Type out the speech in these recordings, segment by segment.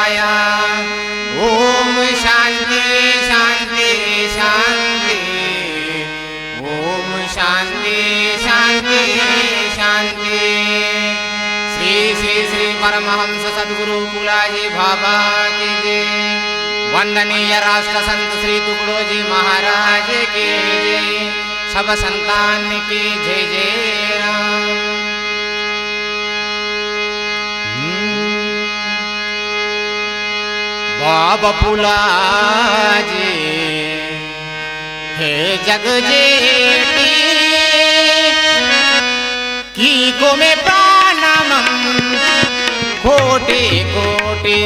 शिवाया। ओम शांती शांती शांती। ओम शांती शांती शांती। श्री श्री श्री परमहंस सद्गुरु कुलाजी बाबा की जय। वंदनीय राष्ट्र संत श्री तुकडोजी महाराज की जय। सब संतान की जय जय राम। बाबा पुलाजी हे जग जेठी की को में प्राणमं कोटि कोटि।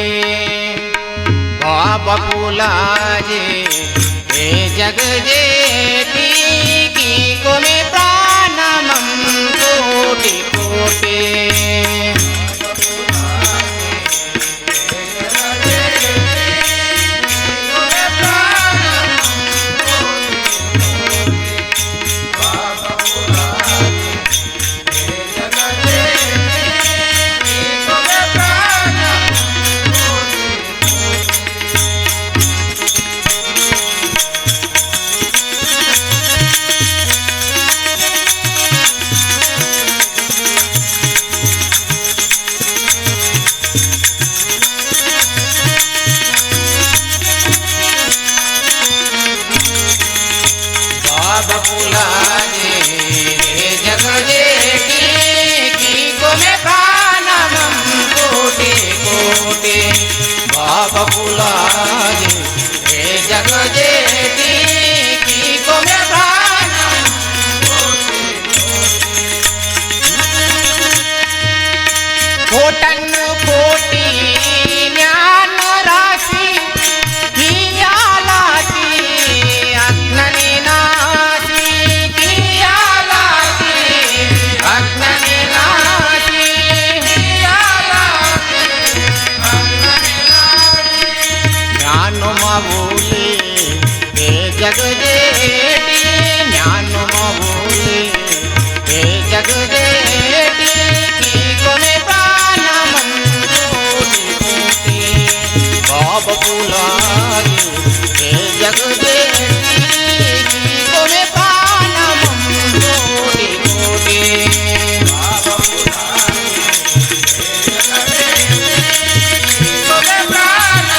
बाबा पुलाजी हे जग जेठी की को में प्राणमं कोटि कोटि। बाबा पुलाजी हे जग जेठी की को में प्राणमं कोटि कोटि। बाबा पुलाजी हे जग जेठी की को में प्राणमं कोटि कोटि। कोटन कोटि ज्ञान राशि कियालाती अज्ञानी बोले हे जग जेठी ज्ञान बोले हे जग जेठी की को में प्राणमं कोटि कोटि। बाबा पुलाजी हे जग जेठी की को में प्राणमं कोटि कोटि। बाबा पुलाजी हे जग जेठी की को में प्राणमं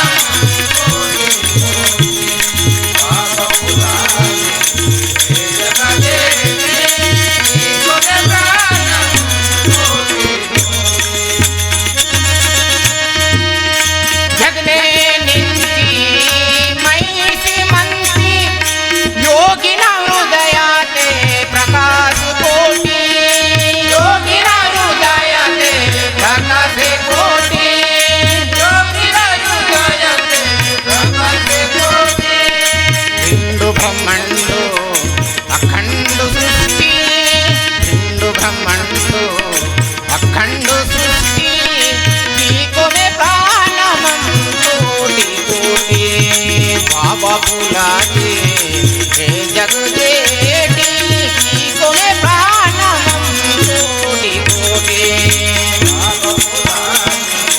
अखंड सृष्टि की को में प्राणमं कोटि कोटि। बाबा पुलाजी हे जग जेठी की को में प्राणमं कोटि कोटि। बाबा पुलाजी हे जग जेठी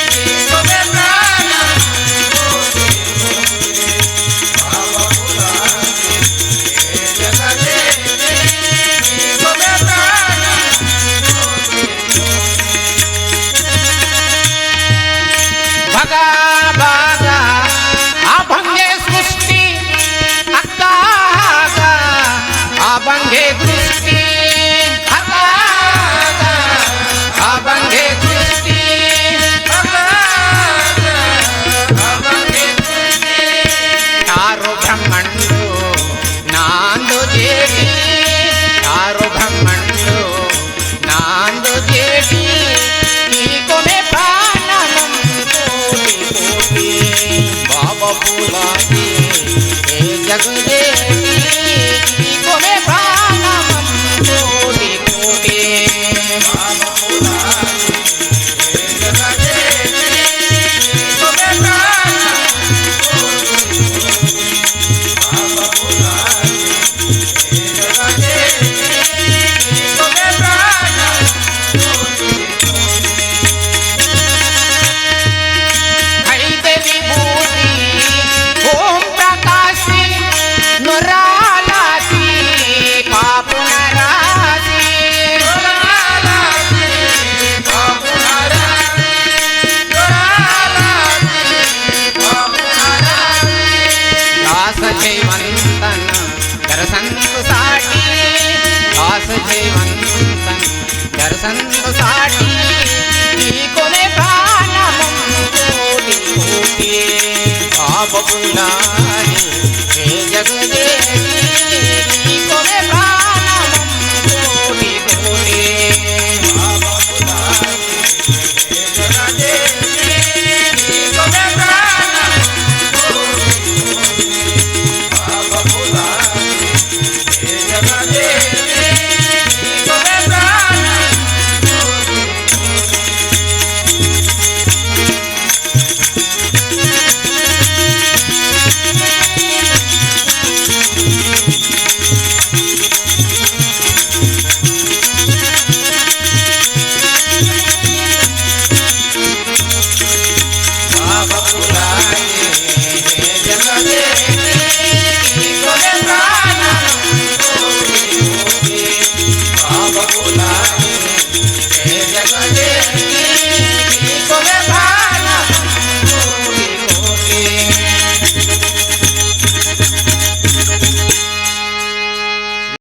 की को में प्राणमं कोटि कोटि। बाबा पुलाजी हे जग जेठी को में भगा भागा अभंगे सृष्टि अक्का अभंगे दृष्टि अक्का अभंगे दृष्टि अभंगे दृष्टि। चारो ब्रह्मांडो नांदो जेठी चारो ब्रह्मांडो नांदो जेठी की को में प्राणमं कोटि कोटि। बाबा पुलाजी हे जग जेठी की को में प्राणमं कोटि कोटि। बाबा पुलाजी हे जग जेठी की को में प्राणमं कोटि कोटि। बाबा पुलाजी हे जग जेठी की को में प्राणमं कोटि कोटि। జయవంతం దర్శనంతో సాటి నీకొనే ప్రాణము కోటి కోటి పాపపులా